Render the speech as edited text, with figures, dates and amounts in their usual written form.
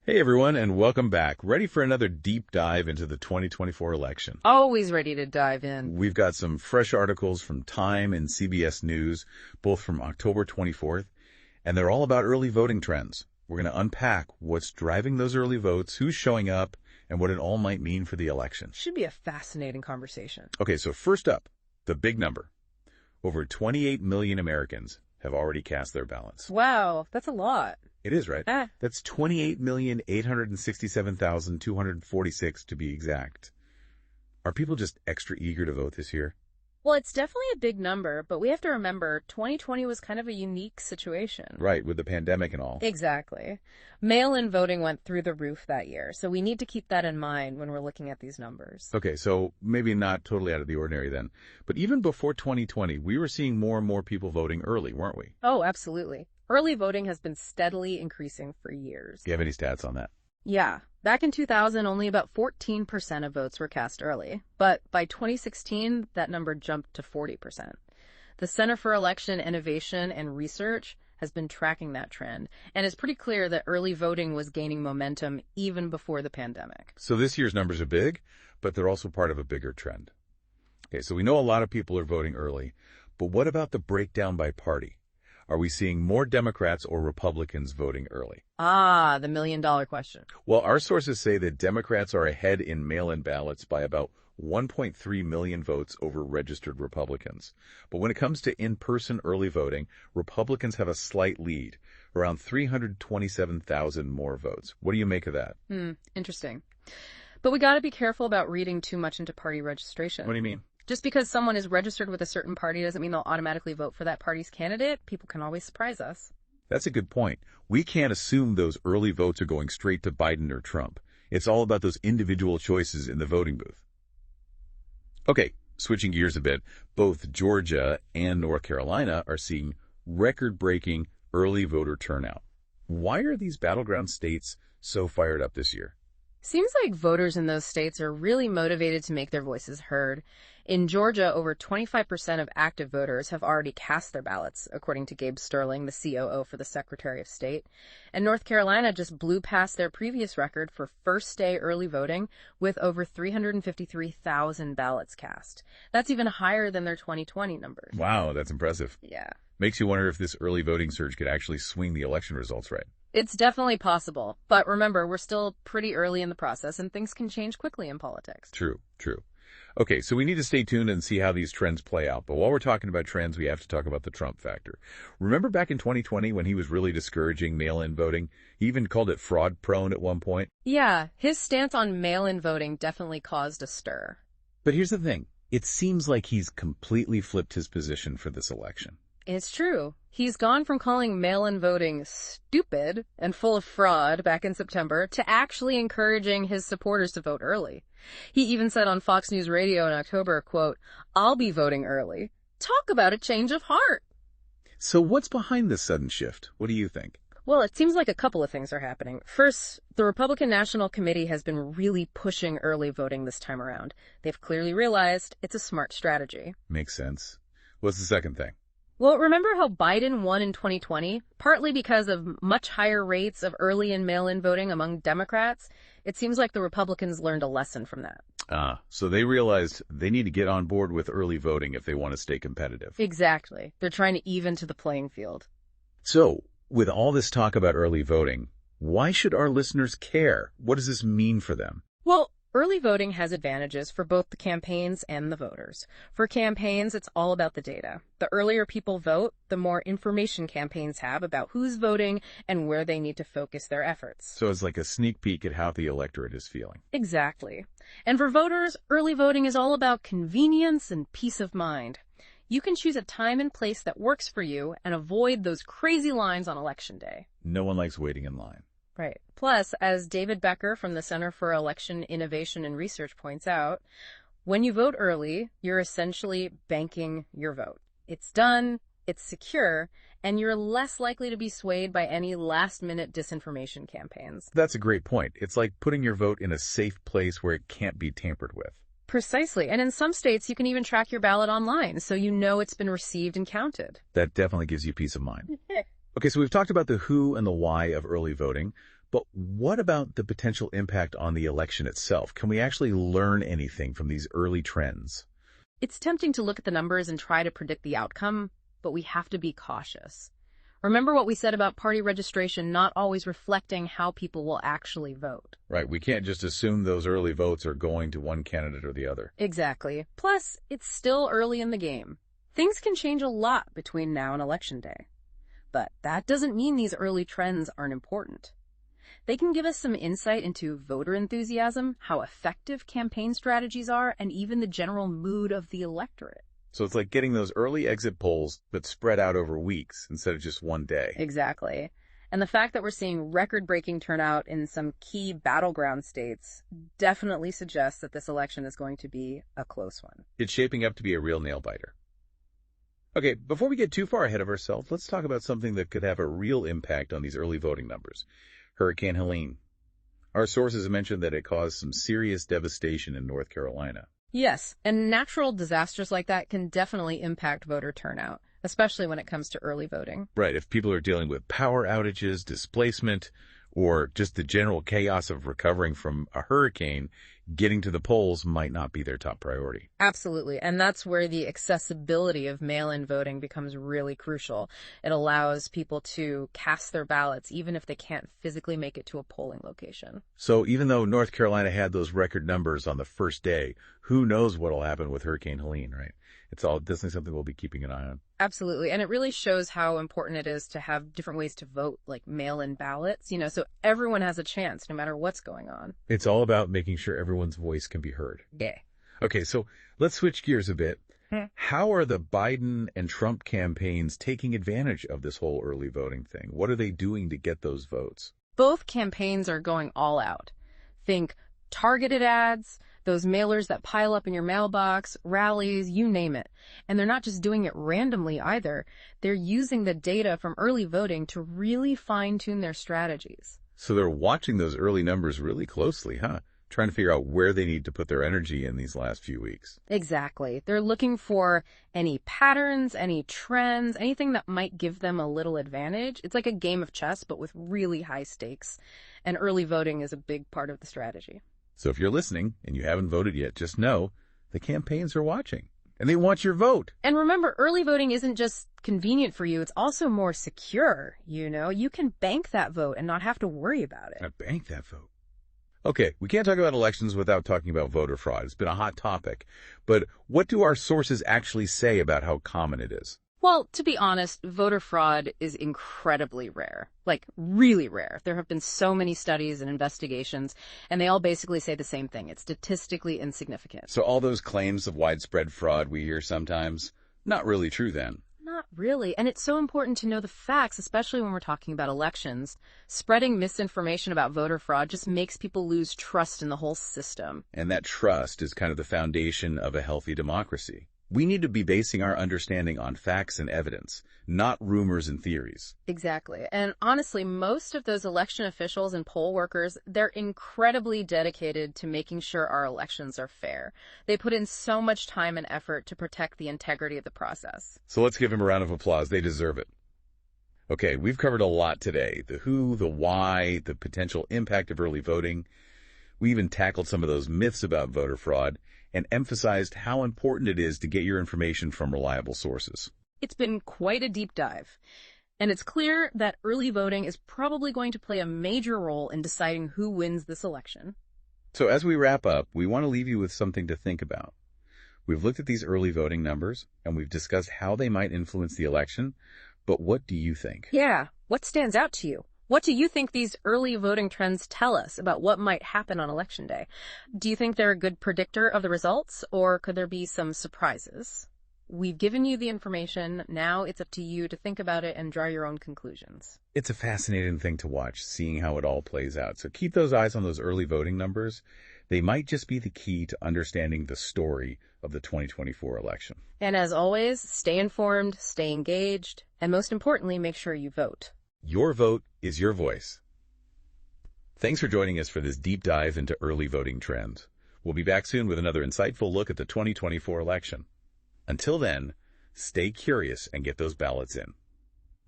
Hey everyone, and welcome back. Ready for another deep dive into the 2024 election. Always ready to dive in. We've got some fresh articles from Time and CBS News, both from October 24th, and they're all about early voting trends. We're going to unpack what's driving those early votes, who's showing up, and what it all might mean for the election. Should be a fascinating conversation. Okay, so first up, the big number. Over 28 million Americans have already cast their ballots. Wow, that's a lot. It is, right? That's 28,867,246 to be exact. Are people just extra eager to vote this year? Well, it's definitely a big number, but we have to remember 2020 was kind of a unique situation. Right, with the pandemic and all. Exactly. Mail-in voting went through the roof that year, so we need to keep that in mind when we're looking at these numbers. Okay, so maybe not totally out of the ordinary then. But even before 2020, we were seeing more and more people voting early, weren't we? Oh, absolutely. Early voting has been steadily increasing for years. Do you have any stats on that? Yeah. Back in 2000, only about 14% of votes were cast early. But by 2016, that number jumped to 40%. The Center for Election Innovation and Research has been tracking that trend, and it's pretty clear that early voting was gaining momentum even before the pandemic. So this year's numbers are big, but they're also part of a bigger trend. Okay, so we know a lot of people are voting early, but what about the breakdown by party? Are we seeing more Democrats or Republicans voting early? Ah, the million-dollar question. Well, our sources say that Democrats are ahead in mail-in ballots by about 1.3 million votes over registered Republicans. But when it comes to in-person early voting, Republicans have a slight lead, around 327,000 more votes. What do you make of that? Interesting. But we got to be careful about reading too much into party registration. What do you mean? Just because someone is registered with a certain party doesn't mean they'll automatically vote for that party's candidate. People can always surprise us. That's a good point. We can't assume those early votes are going straight to Biden or Trump. It's all about those individual choices in the voting booth. Okay, switching gears a bit, both Georgia and North Carolina are seeing record-breaking early voter turnout. Why are these battleground states so fired up this year? Seems like voters in those states are really motivated to make their voices heard. In Georgia, over 25% of active voters have already cast their ballots, according to Gabe Sterling, the COO for the Secretary of State. And North Carolina just blew past their previous record for first-day early voting with over 353,000 ballots cast. That's even higher than their 2020 numbers. Wow, that's impressive. Yeah. Makes you wonder if this early voting surge could actually swing the election results right. It's definitely possible. But remember, we're still pretty early in the process, and things can change quickly in politics. True. Okay, so we need to stay tuned and see how these trends play out. But while we're talking about trends, we have to talk about the Trump factor. Remember back in 2020 when he was really discouraging mail-in voting? He even called it fraud-prone at one point. Yeah, his stance on mail-in voting definitely caused a stir. But here's the thing. It seems like he's completely flipped his position for this election. It's true. He's gone from calling mail-in voting stupid and full of fraud back in September to actually encouraging his supporters to vote early. He even said on Fox News Radio in October, quote, "I'll be voting early. Talk about a change of heart." So what's behind this sudden shift? What do you think? Well, it seems like a couple of things are happening. First, the Republican National Committee has been really pushing early voting this time around. They've clearly realized it's a smart strategy. Makes sense. What's the second thing? Well, remember how Biden won in 2020? Partly because of much higher rates of early and mail-in voting among Democrats. It seems like the Republicans learned a lesson from that. So they realized they need to get on board with early voting if they want to stay competitive. Exactly. They're trying to even to the playing field. So, with all this talk about early voting, why should our listeners care? What does this mean for them? Well, early voting has advantages for both the campaigns and the voters. For campaigns, it's all about the data. The earlier people vote, the more information campaigns have about who's voting and where they need to focus their efforts. So it's like a sneak peek at how the electorate is feeling. Exactly. And for voters, early voting is all about convenience and peace of mind. You can choose a time and place that works for you and avoid those crazy lines on Election Day. No one likes waiting in line. Right. Plus, as David Becker from the Center for Election Innovation and Research points out, when you vote early, you're essentially banking your vote. It's done, it's secure, and you're less likely to be swayed by any last-minute disinformation campaigns. That's a great point. It's like putting your vote in a safe place where it can't be tampered with. Precisely. And in some states, you can even track your ballot online, so you know it's been received and counted. That definitely gives you peace of mind. Okay, so we've talked about the who and the why of early voting, But what about the potential impact on the election itself? Can we actually learn anything from these early trends? It's tempting to look at the numbers and try to predict the outcome, but we have to be cautious. Remember what we said about party registration not always reflecting how people will actually vote. Right, we can't just assume those early votes are going to one candidate or the other. Exactly. Plus, it's still early in the game. Things can change a lot between now and Election Day. But that doesn't mean these early trends aren't important. They can give us some insight into voter enthusiasm, how effective campaign strategies are, and even the general mood of the electorate. So it's like getting those early exit polls, but spread out over weeks instead of just one day. Exactly. And the fact that we're seeing record-breaking turnout in some key battleground states definitely suggests that this election is going to be a close one. It's shaping up to be a real nail-biter. Okay, before we get too far ahead of ourselves, let's talk about something that could have a real impact on these early voting numbers. Hurricane Helene. Our sources have mentioned that it caused some serious devastation in North Carolina. Yes, and natural disasters like that can definitely impact voter turnout, especially when it comes to early voting. Right, if people are dealing with power outages, displacement, or just the general chaos of recovering from a hurricane, getting to the polls might not be their top priority. Absolutely, and that's where the accessibility of mail-in voting becomes really crucial. It allows people to cast their ballots even if they can't physically make it to a polling location. So even though North Carolina had those record numbers on the first day, who knows what will happen with Hurricane Helene, right? It's all definitely something we'll be keeping an eye on. Absolutely, and it really shows how important it is to have different ways to vote, like mail-in ballots, so everyone has a chance no matter what's going on. It's all about making sure everyone's voice can be heard. Yeah. Okay, so let's switch gears a bit. How are the Biden and Trump campaigns taking advantage of this whole early voting thing? What are they doing to get those votes? Both campaigns are going all out. Think targeted ads, those mailers that pile up in your mailbox, rallies, you name it. And they're not just doing it randomly either. They're using the data from early voting to really fine-tune their strategies. So they're watching those early numbers really closely, huh? Trying to figure out where they need to put their energy in these last few weeks. Exactly. They're looking for any patterns, any trends, anything that might give them a little advantage. It's like a game of chess, but with really high stakes. And early voting is a big part of the strategy. So if you're listening and you haven't voted yet, just know the campaigns are watching and they want your vote. And remember, early voting isn't just convenient for you. It's also more secure. You can bank that vote and not have to worry about it. Bank that vote. Okay, we can't talk about elections without talking about voter fraud. It's been a hot topic. But what do our sources actually say about how common it is? Well, to be honest, voter fraud is incredibly rare. Like, really rare. There have been so many studies and investigations, and they all basically say the same thing. It's statistically insignificant. So all those claims of widespread fraud we hear sometimes, not really true then. Not really. And it's so important to know the facts, especially when we're talking about elections. Spreading misinformation about voter fraud just makes people lose trust in the whole system. And that trust is kind of the foundation of a healthy democracy. We need to be basing our understanding on facts and evidence, not rumors and theories. Exactly. And honestly, most of those election officials and poll workers, they're incredibly dedicated to making sure our elections are fair. They put in so much time and effort to protect the integrity of the process. So let's give them a round of applause. They deserve it. Okay, we've covered a lot today. The who, the why, the potential impact of early voting. We even tackled some of those myths about voter fraud and emphasized how important it is to get your information from reliable sources. It's been quite a deep dive, and it's clear that early voting is probably going to play a major role in deciding who wins this election. So as we wrap up, we want to leave you with something to think about. We've looked at these early voting numbers, and we've discussed how they might influence the election, but what do you think? Yeah, what stands out to you? What do you think these early voting trends tell us about what might happen on Election Day? Do you think they're a good predictor of the results, or could there be some surprises? We've given you the information. Now it's up to you to think about it and draw your own conclusions. It's a fascinating thing to watch, seeing how it all plays out. So keep those eyes on those early voting numbers. They might just be the key to understanding the story of the 2024 election. And as always, stay informed, stay engaged, and most importantly, make sure you vote. Your vote is your voice. Thanks for joining us for this deep dive into early voting trends. We'll be back soon with another insightful look at the 2024 election. Until then, stay curious and get those ballots in.